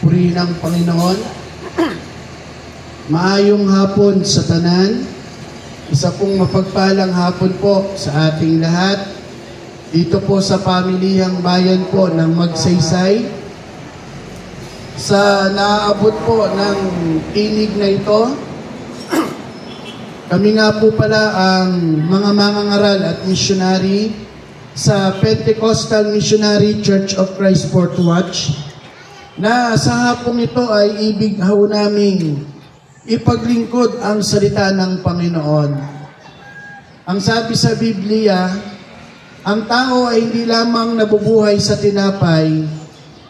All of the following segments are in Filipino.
Purihin ang Panginoon. Maayong hapon sa tanan. Isa pong mapagpalang hapon po sa ating lahat. Dito po sa pamilihang bayan po ng Magsaysay. Sa naaabot po ng tinig na ito, kami nga po pala ang mga mangangaral at missionary sa Pentecostal Missionary Church of Christ Fourth Watch, na sa hapong ito ay ibig ho naming ipaglingkod ang salita ng Panginoon. Ang sabi sa Biblia, ang tao ay hindi lamang nabubuhay sa tinapay,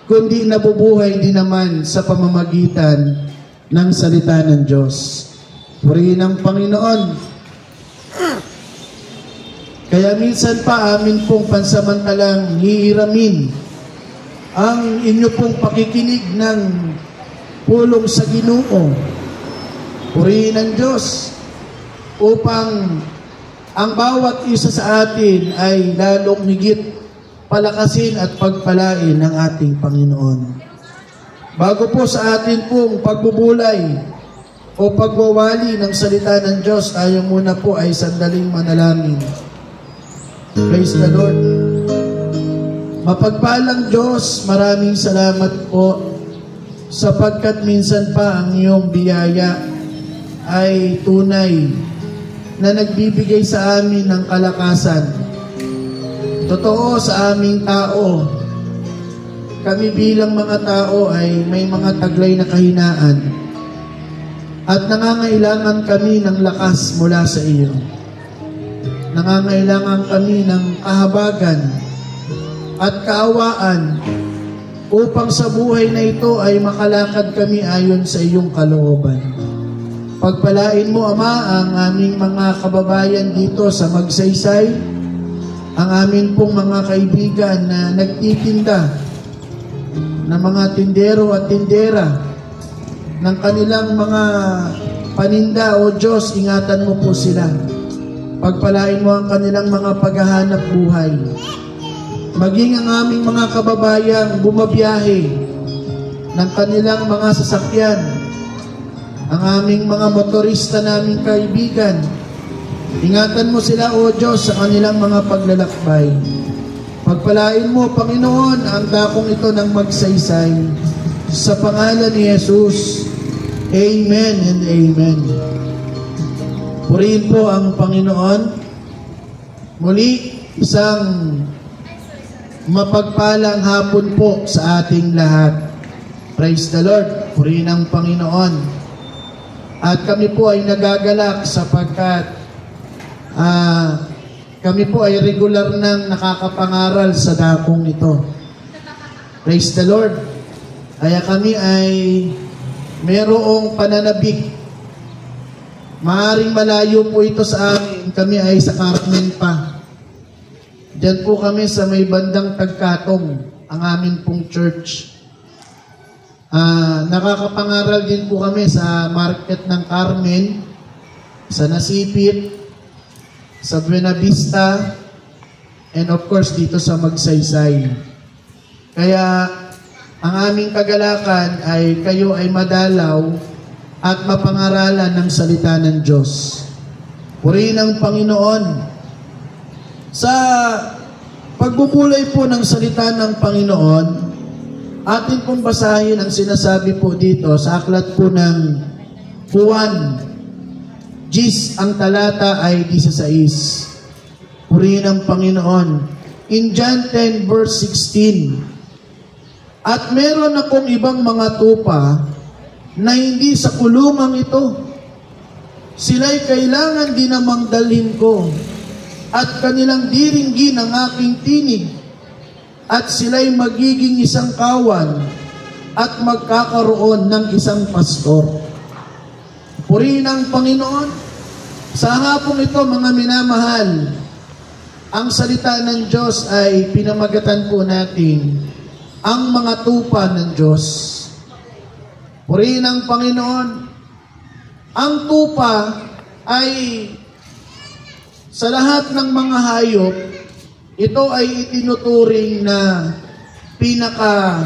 kundi nabubuhay din naman sa pamamagitan ng salita ng Diyos. Purihin ang Panginoon. Kaya minsan pa amin pong pansamantalang hihiramin ang inyo pong pakikinig ng pulong sa Ginoo. Purihin ang Diyos upang ang bawat isa sa atin ay lalong higit palakasin at pagpalain ng ating Panginoon. Bago po sa atin pong pagbubulay o pagwawali ng salita ng Diyos, tayo muna po ay sandaling manalangin. Praise the Lord. Mapagpalang Diyos, maraming salamat po sapagkat minsan pa ang iyong biyaya ay tunay na nagbibigay sa amin ng kalakasan. Totoo sa aming tao, kami bilang mga tao ay may mga taglay na kahinaan at nangangailangan kami ng lakas mula sa iyo. Nangangailangan kami ng kahabagan at kaawaan upang sa buhay na ito ay makalakad kami ayon sa iyong kalooban. Pagpalain mo, Ama, ang aming mga kababayan dito sa Magsaysay, ang amin pong mga kaibigan na nagtitinda ng mga tindero at tindera ng kanilang mga paninda. O Diyos, ingatan mo po sila. Pagpalain mo ang kanilang mga paghahanap buhay. Maging ang aming mga kababayang bumabiyahe ng kanilang mga sasakyan, ang aming mga motorista naming kaibigan, ingatan mo sila, O Diyos, sa kanilang mga paglalakbay. Pagpalain mo, Panginoon, ang dakong ito ng Magsaysay. Sa pangalan ni Jesus, Amen and Amen. Purihin po ang Panginoon. Muli, isang mapagpalang hapon po sa ating lahat. Praise the Lord. Purihin ang Panginoon. At kami po ay nagagalak sapagkat kami po ay regular nang nakakapangaral sa dakong ito. Praise the Lord. Kaya kami ay mayroong pananabik. Maaring malayo po ito sa amin. Kami ay sa Carmen pa. Diyan po kami sa may bandang Tagkatong, ang amin pong church. Nakakapangaral din po kami sa market ng Carmen, sa Nasipit, sa Buena Vista, and of course dito sa Magsaysay. Kaya ang aming kagalakan ay kayo ay madalaw at mapangaralan ng salita ng Diyos. Purihin ang Panginoon. Sa pagbubulay po ng salita ng Panginoon, atin pong basahin ang sinasabi po dito sa aklat po ng Juan. Ang talata ay 16. Purihin ang Panginoon. In John 10 verse 16, at meron akong ibang mga tupa na hindi sa kulungang ito. Sila'y kailangan din namang dalhin ko at kanilang diringgin ang aking tinig at sila'y magiging isang kawan at magkakaroon ng isang pastor. Purihin ang Panginoon. Sa hapong ito, mga minamahal, ang salita ng Diyos ay pinamagatan po natin ang mga tupa ng Diyos. Purihin ang Panginoon. Ang tupa ay sa lahat ng mga hayop, ito ay itinuturing na pinaka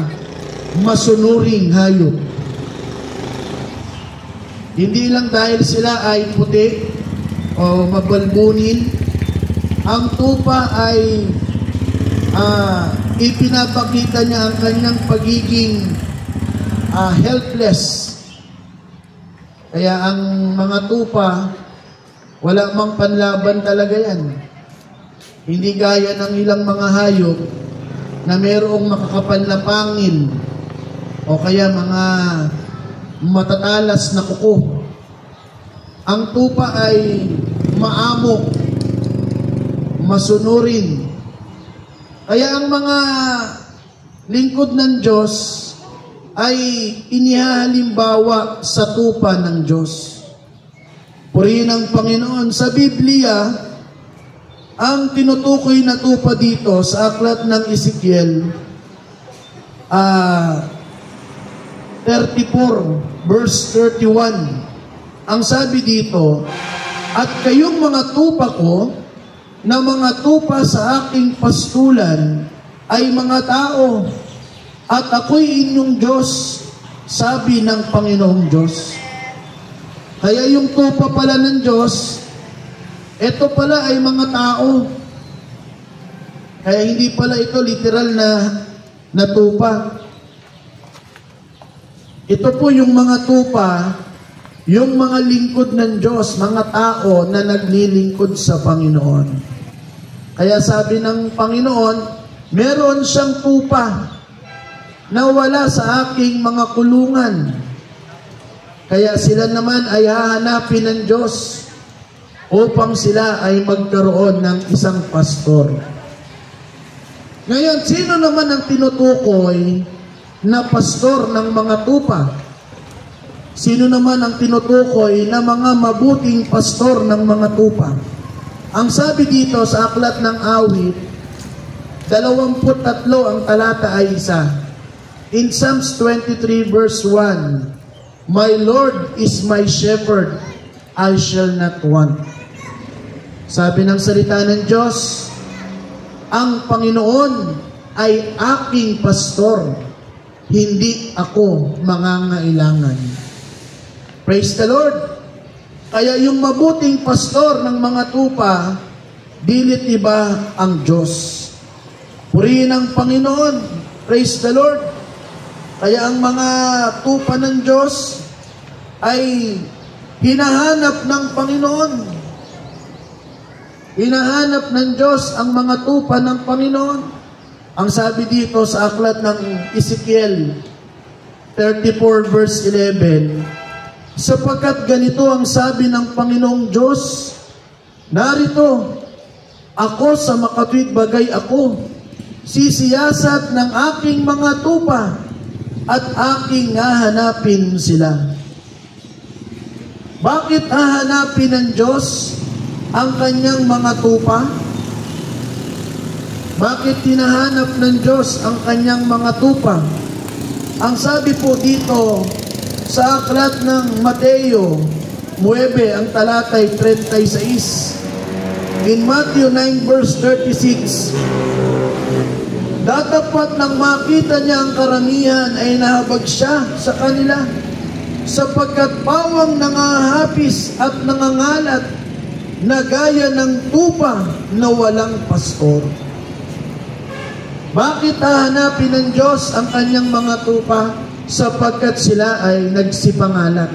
masunuring hayop. Hindi lang dahil sila ay puti o mabalbunin, ang tupa ay ipinapakita niya ang kanyang pagiging helpless. Kaya ang mga tupa, wala mang panlaban talaga yan. Hindi gaya ng ilang mga hayop na mayroong makakapal na pangil o kaya mga matatalas na kuko. Ang tupa ay maamok, masunurin. Kaya ang mga lingkod ng Diyos ay inihahalimbawa sa tupa ng Diyos. Purihin ang Panginoon. Sa Biblia, ang tinutukoy na tupa dito sa aklat ng Ezekiel, 34, verse 31. Ang sabi dito, at kayong mga tupa ko, na mga tupa sa aking pastulan, ay mga tao, at ako'y inyong Diyos, sabi ng Panginoong Diyos. Kaya yung tupa pala ng Diyos, ito pala ay mga tao. Kaya hindi pala ito literal na tupa. Ito po yung mga tupa, yung mga lingkod ng Diyos, mga tao na naglilingkod sa Panginoon. Kaya sabi ng Panginoon, meron siyang tupa na wala sa aking mga kulungan. Kaya sila naman ay hahanapin ng Diyos upang sila ay magkaroon ng isang pastor. Ngayon, sino naman ang tinutukoy na pastor ng mga tupa? Sino naman ang tinutukoy na mga mabuting pastor ng mga tupa? Ang sabi dito sa aklat ng Awit, 23 ang talata ay 1. In Psalms 23 verse 1, my Lord is my shepherd, I shall not want. Sabi ng salita ng Diyos, ang Panginoon ay aking pastor, hindi ako mangangailangan. Praise the Lord! Kaya yung mabuting pastor ng mga tupa, dilit iba ang Diyos. Purihin ang Panginoon. Praise the Lord! Kaya ang mga tupa ng Diyos ay hinahanap ng Panginoon. Hinahanap ng Diyos ang mga tupa ng Panginoon. Ang sabi dito sa aklat ng Ezekiel 34 verse 11, sapagkat ganito ang sabi ng Panginoong Diyos, narito, ako sa makatwid bagay ako, sisiyasat ng aking mga tupa, at aking hahanapin sila. Bakit hahanapin ng Diyos ang kanyang mga tupa? Bakit tinahanap ng Diyos ang kanyang mga tupa? Ang sabi po dito sa aklat ng Mateo 9, ang talatay 36. In Matthew 9 verse 36, datapat nang makita niya ang karamihan ay nahabag siya sa kanila, sapagkat pawang nangahapis at nangangalat na gaya ng tupa na walang pastor. Bakit hahanapin ng Diyos ang kanyang mga tupa? Sapagkat sila ay nagsipangalat.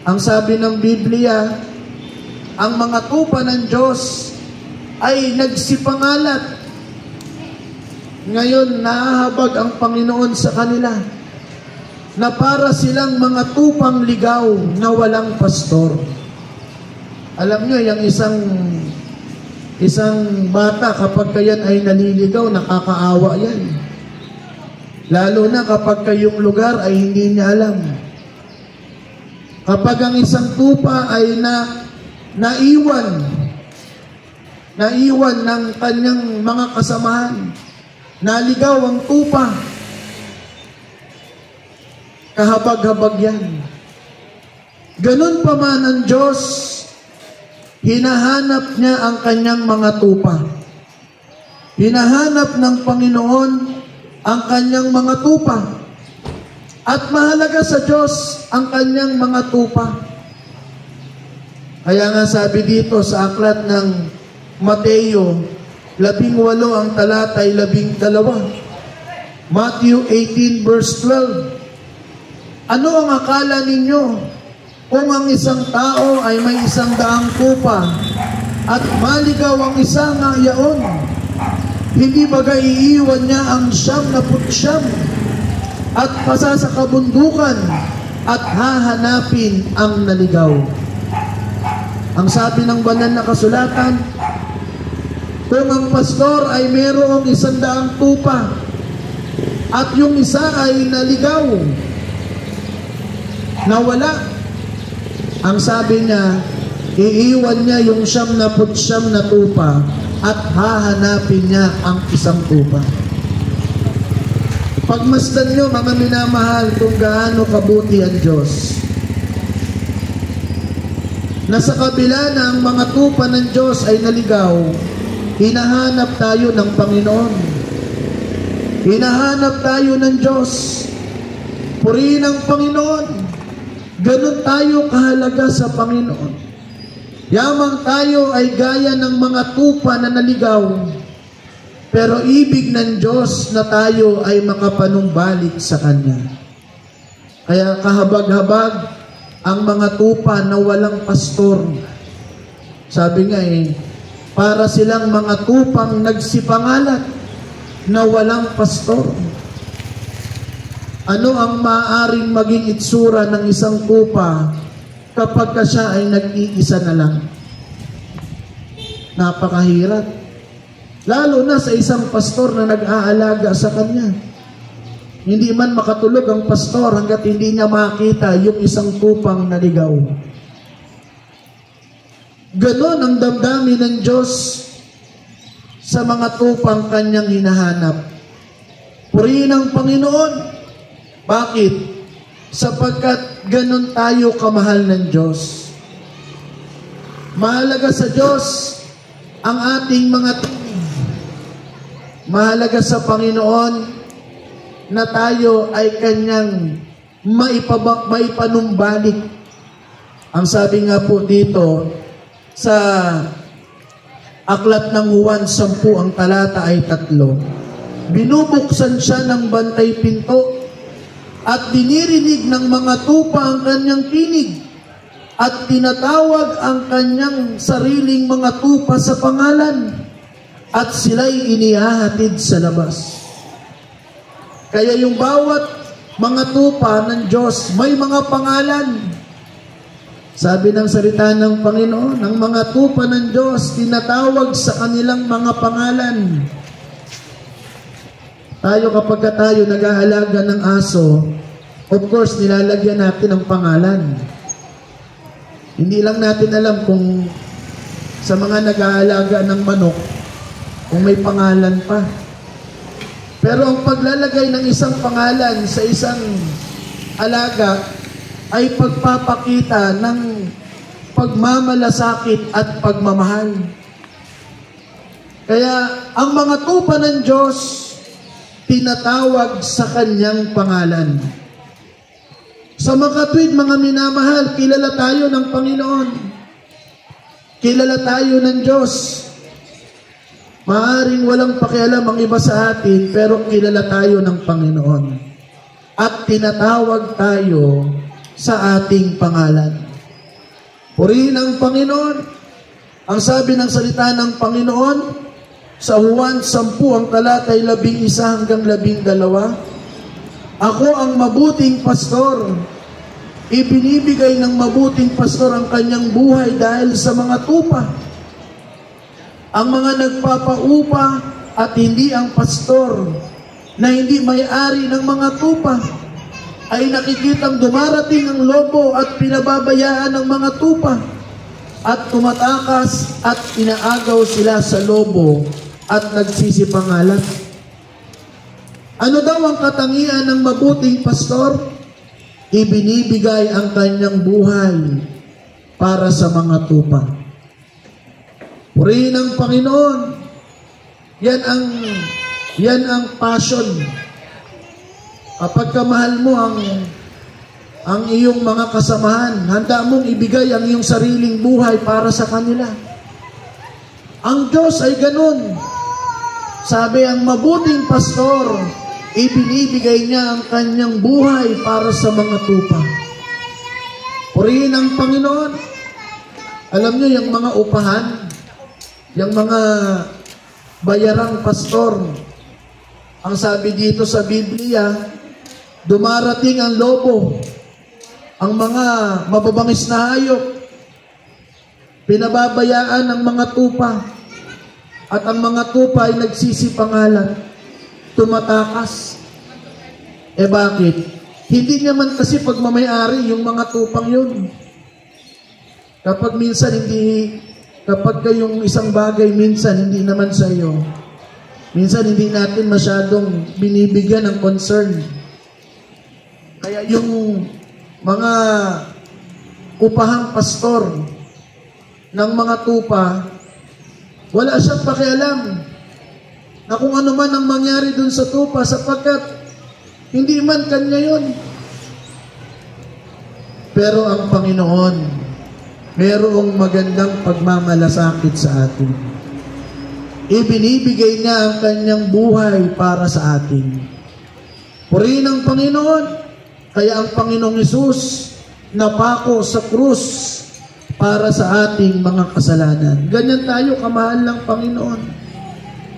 Ang sabi ng Biblia, ang mga tupa ng Diyos ay nagsipangalat. Ngayon, nahahabag ang Panginoon sa kanila na para silang mga tupang ligaw na walang pastor. Alam nyo, yung isang bata, kapag kayan ay naliligaw, nakakaawa yan. Lalo na kapag kayong lugar ay hindi niya alam. Kapag ang isang tupa ay naiwan ng kanyang mga kasamahan, naligaw ang tupa, kahabag-habag yan. Ganun pa man ang Diyos, hinahanap niya ang kanyang mga tupa. Hinahanap ng Panginoon ang kanyang mga tupa. At mahalaga sa Diyos ang kanyang mga tupa. Kaya nga sabi dito sa aklat ng Mateo 18 ang talatay 12. Matthew 18 verse 12. Ano ang akala ninyo kung ang isang tao ay may 100 tupa at maligaw ang isa nga yaon? Hindi baga iiwan niya ang 99 at pasa sa kabundukan at hahanapin ang naligaw? Ang sabi ng banal na kasulatan, kung ang pastor ay mayroong 100 tupa at yung isa ay naligaw, nawala, ang sabi niya, iiwan niya yung 99 na tupa at hahanapin niya ang isang tupa. Pagmasdan nyo, mga minamahal, kung gaano kabuti ang Diyos. Nasa kabila na ang mga tupa ng Diyos ay naligaw, hinahanap tayo ng Panginoon. Hinahanap tayo ng Diyos. Purihin ang Panginoon. Ganun tayo kahalaga sa Panginoon. Yamang tayo ay gaya ng mga tupa na naligaw, pero ibig ng Diyos na tayo ay makapanumbalik sa Kanya. Kaya kahabag-habag ang mga tupa na walang pastor. Sabi nga para silang mga tupang nagsipangalat na walang pastor. Ano ang maaaring maging itsura ng isang tupa kapag siya ay nag-iisa na lang? Napakahirap. Lalo na sa isang pastor na nag-aalaga sa kanya. Hindi man makatulog ang pastor hanggat hindi niya makita yung isang tupang naligaw. Ganon ang damdamin ng Diyos sa mga tupang kanyang hinahanap. Purihin ang Panginoon. Bakit? Sapagkat ganon tayo kamahal ng Diyos. Mahalaga sa Diyos ang ating mga tinig. Mahalaga sa Panginoon na tayo ay kanyang maipanumbalik. Ang sabi nga po dito sa aklat ng Juan 10 ang talata ay 3. Binubuksan siya ng bantay pinto at dinirinig ng mga tupa ang kanyang tinig at tinatawag ang kanyang sariling mga tupa sa pangalan at sila'y inihahatid sa labas. Kaya yung bawat mga tupa ng Diyos may mga pangalan. Sabi ng salita ng Panginoon, ang mga tupa ng Diyos tinatawag sa kanilang mga pangalan. Tayo kapag tayo nag-aalaga ng aso, of course nilalagyan natin ng pangalan. Hindi lang natin alam kung sa mga nag-aalaga ng manok, kung may pangalan pa. Pero ang paglalagay ng isang pangalan sa isang alaga ay pagpapakita ng pagmamalasakit at pagmamahal. Kaya ang mga tupa ng Diyos tinatawag sa kanyang pangalan. Sa makatwid, mga minamahal, kilala tayo ng Panginoon. Kilala tayo ng Diyos. Maaring walang pakialam ang iba sa atin, pero kilala tayo ng Panginoon. At tinatawag tayo sa ating pangalan. Purihin ang Panginoon. Ang sabi ng salita ng Panginoon, sa Juan 10 ang talatay 11 hanggang 12, ako ang mabuting pastor. Ibinibigay ng mabuting pastor ang kanyang buhay dahil sa mga tupa. Ang mga nagpapaupa at hindi ang pastor na hindi may-ari ng mga tupa ay nakikitang dumarating ang lobo at pinababayaan ng mga tupa at tumatakas at inaagaw sila sa lobo at nagsisipangalan. Ano daw ang katangian ng mabuting pastor? ibinibigay ang kanyang buhay para sa mga tupa. Purihin ang Panginoon. Yan ang passion. Kapag kamahal mo ang iyong mga kasamahan, handa mong ibigay ang iyong sariling buhay para sa kanila. Ang Diyos ay ganun. Sabi, ang mabuting pastor, ibinibigay niya ang kanyang buhay para sa mga tupa. Purihin ang Panginoon. Alam niyo, yung mga upahan, yung mga bayarang pastor, ang sabi dito sa Biblia, dumarating ang lobo, ang mga mababangis na hayop, pinababayaan ng mga tupa, at ang mga tupa ay nagsisipangalan, tumatakas. Bakit? Hindi naman kasi pagmamayari yung mga tupang yun. Kapag kayong isang bagay, minsan hindi naman sa iyo. Minsan hindi natin masyadong binibigyan ng concern. Kaya yung mga upahang pastor ng mga tupa, wala siyang pakialam na kung ano man ang mangyari dun sa tupa, sapagkat hindi man kanya yun. Pero ang Panginoon, merong magandang pagmamalasakit sa atin. Ibinibigay niya ang kanyang buhay para sa atin. Purihin ang Panginoon. Kaya ang Panginoong Hesus napako sa krus para sa ating mga kasalanan. Ganyan tayo kamahal ng Panginoon.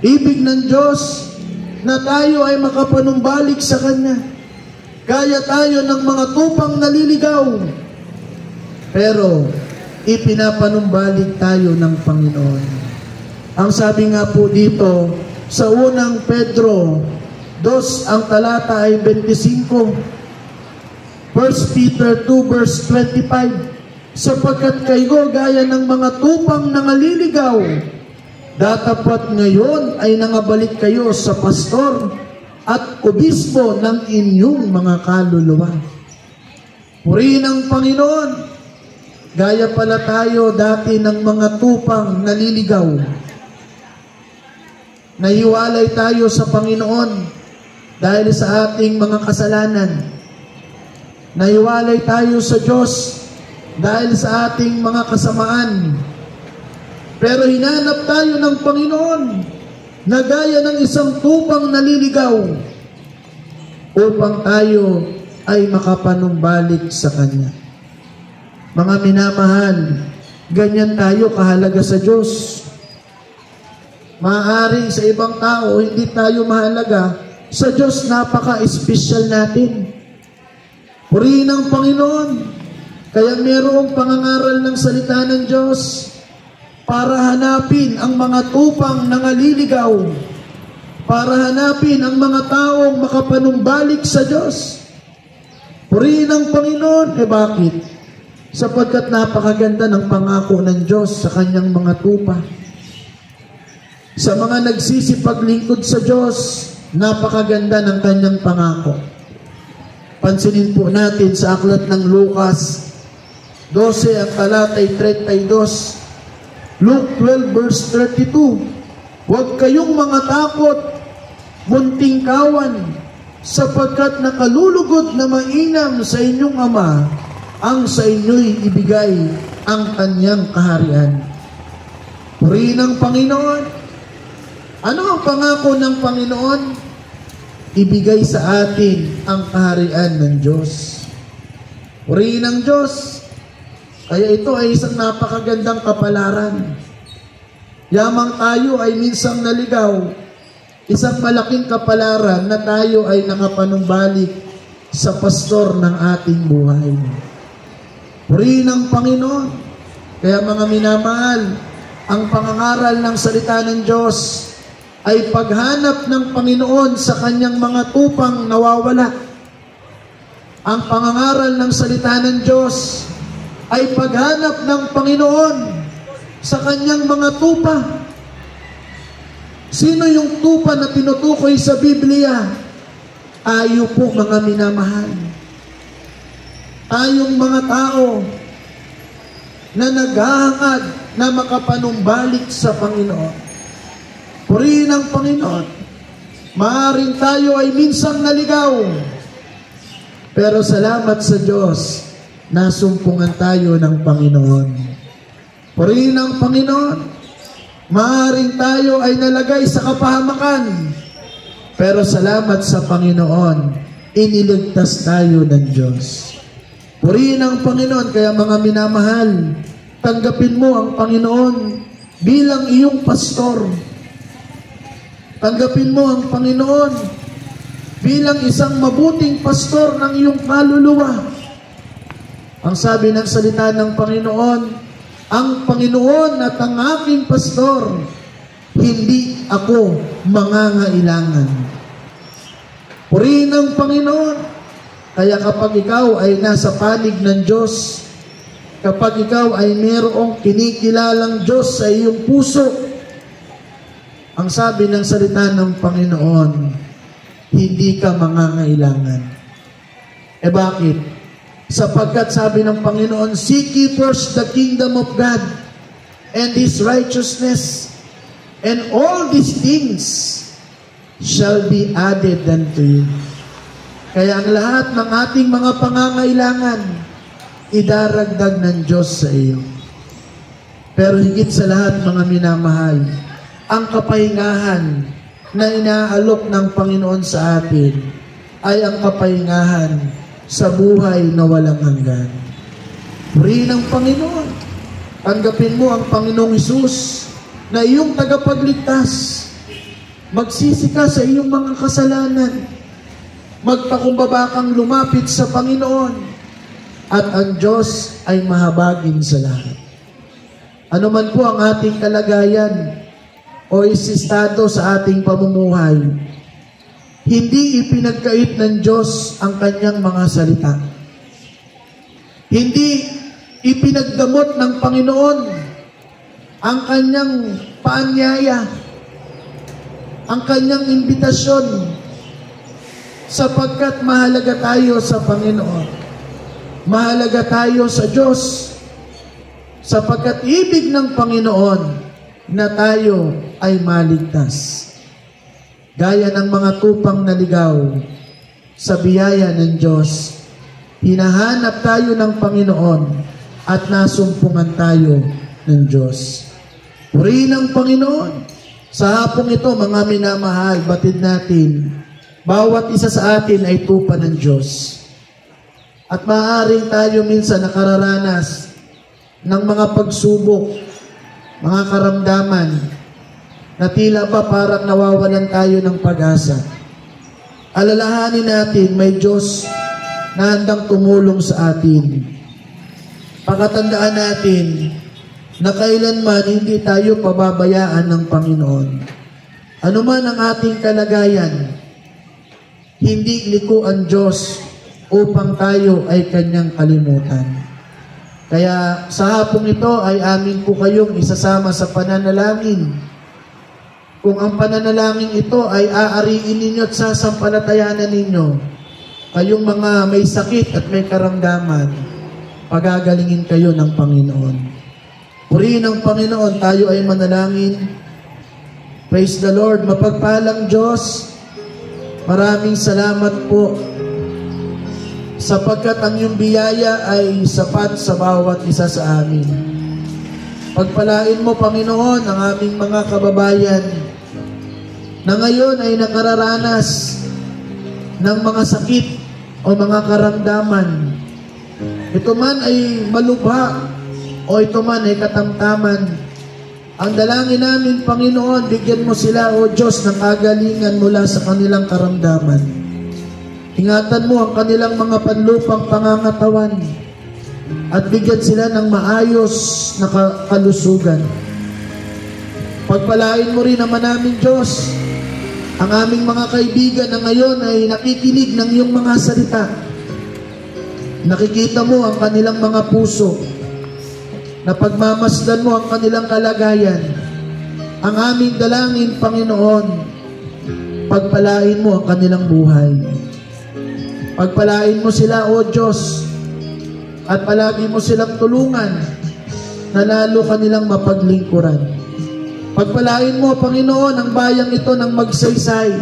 Ibig ng Diyos na tayo ay makapanumbalik sa Kanya. Kaya tayo ng mga tupang naliligaw. Pero ipinapanumbalik tayo ng Panginoon. Ang sabi nga po dito sa unang Pedro 2, ang talata ay 25. 1 Peter 2 verse 25, sapagkat kayo gaya ng mga tupang nangaliligaw, datapat ngayon ay nangabalik kayo sa pastor at obispo ng inyong mga kaluluwa. Purihin ang Panginoon. Gaya pala tayo dati ng mga tupang naliligaw. Nahiwalay tayo sa Panginoon dahil sa ating mga kasalanan. Nahiwalay tayo sa Diyos dahil sa ating mga kasamaan. Pero hinanap tayo ng Panginoon na gaya ng isang tupang naliligaw upang tayo ay makapanumbalik sa Kanya. Mga minamahal, ganyan tayo kahalaga sa Diyos. Maaaring sa ibang tao, hindi tayo mahalaga. Sa Diyos, napaka-espesyal natin. Purihin ang Panginoon. Kaya mayroong pangangaral ng salita ng Diyos para hanapin ang mga tupang nangaliligaw, para hanapin ang mga taong makapanumbalik sa Diyos. Purihin ang Panginoon. Bakit? Sapagkat napakaganda ng pangako ng Diyos sa Kanyang mga tupa. Sa mga nagsisipaglingkod sa Diyos, napakaganda ng Kanyang pangako. Pansinin po natin sa aklat ng Lucas 12, ang talatay 32. Luke 12 verse 32. Huwag kayong mga takot, munting kawan, sapagkat nakalulugod na mainam sa inyong Ama ang sa inyo'y ibigay ang Kanyang kaharian. Purihin ang Panginoon. Ano ang pangako ng Panginoon? Ibigay sa atin ang kaharian ng Diyos. Purihin ang Diyos. Kaya ito ay isang napakagandang kapalaran. Yamang tayo ay minsang naligaw, isang malaking kapalaran na tayo ay nakapanumbalik sa pastor ng ating buhay. Purihin ang Panginoon. Kaya mga minamahal, ang pangangaral ng salita ng Diyos ay paghanap ng Panginoon sa Kanyang mga tupang nawawala. Ang pangangaral ng salita ng Diyos ay paghanap ng Panginoon sa Kanyang mga tupa. Sino yung tupa na tinutukoy sa Biblia? Tayo po, mga minamahal. tayong mga tao na naghahangad na makapanumbalik sa Panginoon. Purihin ang Panginoon. Maaaring tayo ay minsang naligaw, pero salamat sa Diyos, nasumpungan tayo ng Panginoon. Purihin ang Panginoon. Maaaring tayo ay nalagay sa kapahamakan, pero salamat sa Panginoon, iniligtas tayo ng Diyos. Purihin ang Panginoon. Kaya mga minamahal, tanggapin mo ang Panginoon bilang iyong pastor. Tanggapin mo ang Panginoon bilang isang mabuting pastor ng iyong kaluluwa. Ang sabi ng salita ng Panginoon, ang Panginoon at ang aking pastor, hindi ako mangangailangan. Purihin ang Panginoon. Kaya kapag ikaw ay nasa panig ng Diyos, kapag ikaw ay mayroong kinikilalang Diyos sa iyong puso, ang sabi ng salita ng Panginoon, hindi ka mangangailangan. Bakit? Sapagkat sabi ng Panginoon, seek ye first the kingdom of God and His righteousness, and all these things shall be added unto you. Kaya ang lahat ng ating mga pangangailangan, idaragdag ng Diyos sa iyo. Pero higit sa lahat, mga minamahal, ang kapahingahan na inaalok ng Panginoon sa atin ay ang kapahingahan sa buhay na walang hanggan. Purihin ang Panginoon. Tanggapin mo ang Panginoong Hesus na iyong tagapagligtas. Magsisi ka sa iyong mga kasalanan. Magpakumbaba kang lumapit sa Panginoon. At ang Diyos ay mahabagin sa lahat. Ano man po ang ating kalagayan o isistado sa ating pamumuhay, hindi ipinagkait ng Diyos ang kanyang mga salita. Hindi ipinagdamot ng Panginoon ang kanyang paanyaya, ang kanyang imbitasyon, sapagkat mahalaga tayo sa Panginoon. Mahalaga tayo sa Diyos, sapagkat ibig ng Panginoon na tayo ay maligtas. Gaya ng mga tupang naligaw sa biyaya ng Diyos, hinahanap tayo ng Panginoon at nasumpungan tayo ng Diyos. Purihin ang Panginoon. Sa hapong ito, mga minamahal, batid natin, bawat isa sa atin ay tupa ng Diyos. At maaaring tayo minsan nakararanas ng mga pagsubok, mga karamdaman, na tila ba parang nawawalan tayo ng pag-asa. Alalahanin natin, may Diyos na handang tumulong sa atin. Pagkatandaan natin na kailanman hindi tayo pababayaan ng Panginoon. Ano man ang ating kalagayan, hindi liko ang Diyos upang tayo ay Kanyang kalimutan. Kaya sa hapong ito ay amin po kayong isasama sa pananalangin. Kung ang pananalangin ito ay aariin ninyo at sasampalatayanan ninyo, kayong mga may sakit at may karamdaman, pagagalingin kayo ng Panginoon. Purihin ang Panginoon, tayo ay manalangin. Praise the Lord. Mapagpalang Diyos, maraming salamat po sapagkat ang iyong biyaya ay sapat sa bawat isa sa amin. Pagpalain mo, Panginoon, ang aming mga kababayan na ngayon ay nakararanas ng mga sakit o mga karamdaman. Ito man ay malubha o ito man ay katamtaman. Ang dalangin namin, Panginoon, bigyan mo sila, O Diyos, ng kagalingan mula sa kanilang karamdaman. Ingatan mo ang kanilang mga panlupang pangangatawan at bigyan sila ng maayos na kalusugan. Pagpalain mo rin naman namin, Diyos, ang aming mga kaibigan na ngayon ay nakikinig ng iyong mga salita. Nakikita mo ang kanilang mga puso, na pagmamasdan mo ang kanilang kalagayan. Ang aming dalangin, Panginoon, pagpalain mo ang kanilang buhay. Pagpalain mo sila, O Diyos, at palagi mo silang tulungan na lalo kanilang mapaglingkuran. Pagpalain mo, Panginoon, ang bayang ito ng Magsaysay,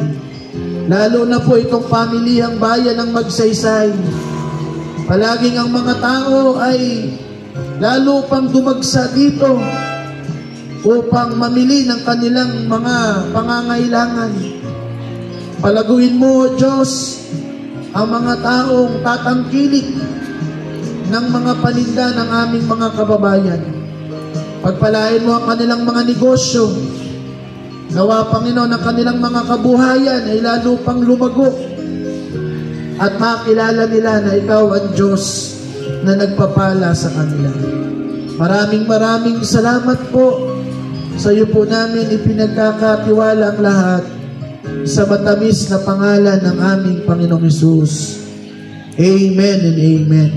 lalo na po itong pamilihang bayan ng Magsaysay. Palaging ang mga tao ay lalo pang dumagsa dito upang mamili ng kanilang mga pangangailangan. Palaguin mo, O Diyos, ang mga taong tatangkilik ng mga paninda ng aming mga kababayan. Pagpalain mo ang kanilang mga negosyo. Nawa, Panginoon, ang kanilang mga kabuhayan ay lalo pang lumago at makilala nila na Ikaw ang Diyos na nagpapala sa kanila. Maraming salamat po. Sa iyo po namin ipinagkakatiwala ang lahat sa matamis na pangalan ng aming Panginoong Hesus. Amen and amen.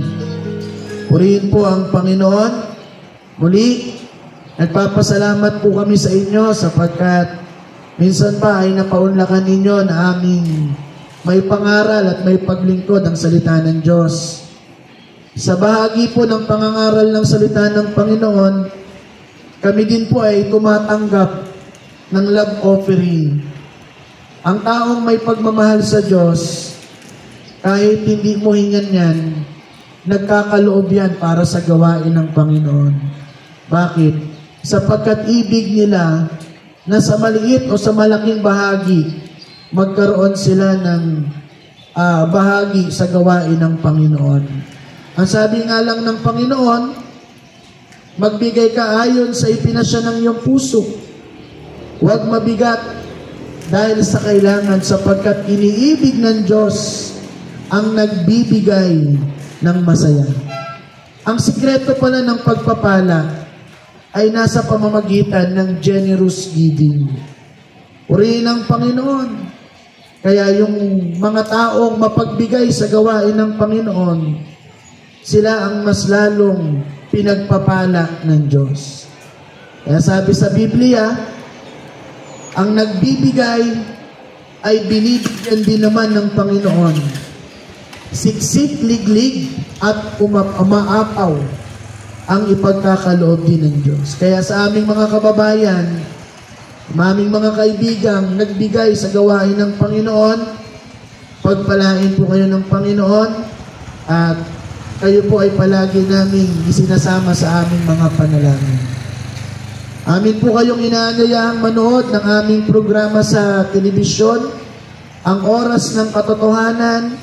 Purihin po ang Panginoon. Muli, nagpapasalamat po kami sa inyo sapagkat minsan pa ay napaunlakan ninyo na aming may pangaral at may paglingkod ang salita ng Diyos. Sa bahagi po ng pangangaral ng salita ng Panginoon, kami din po ay tumatanggap ng love offering. Ang taong may pagmamahal sa Diyos, kahit hindi mo hingan yan, nagkakaloob yan para sa gawain ng Panginoon. Bakit? Sapagkat ibig nila na sa maliit o sa malaking bahagi, magkaroon sila ng bahagi sa gawain ng Panginoon. Ang sabi nga lang ng Panginoon, magbigay ka ayon sa ipinasya ng iyong puso. Huwag mabigat dahil sa kailangan, sapagkat iniibig ng Diyos ang nagbibigay ng masaya. Ang sikreto pala ng pagpapala ay nasa pamamagitan ng generous giving. Purihin ang Panginoon. Kaya yung mga taong mapagbigay sa gawain ng Panginoon, sila ang mas lalong pinagpapala ng Diyos. Kaya sabi sa Biblia, ang nagbibigay ay binibigyan din naman ng Panginoon. Siksik, liglig, at umaapaw ang ipagkakaloob din ng Diyos. Kaya sa aming mga kababayan, aming mga kaibigang nagbigay sa gawain ng Panginoon, pagpalain po kayo ng Panginoon at kayo po ay palagi naming isinasama sa aming mga panalangin. Amin po kayong inaanyayahang manood ng aming programa sa telebisyon, Ang Oras ng Katotohanan,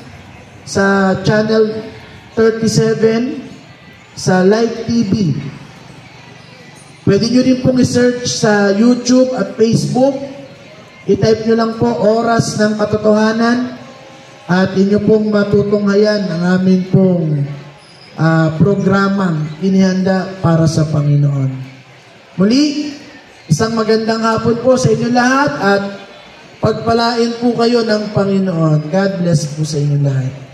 sa Channel 37, sa Live TV. Pwede nyo rin pong i-search sa YouTube at Facebook. I-type nyo lang po Oras ng Katotohanan at inyo pong matutunghayan ang aming pong programang inihanda para sa Panginoon. Muli, isang magandang hapon po sa inyo lahat at pagpalain po kayo ng Panginoon. God bless po sa inyo lahat.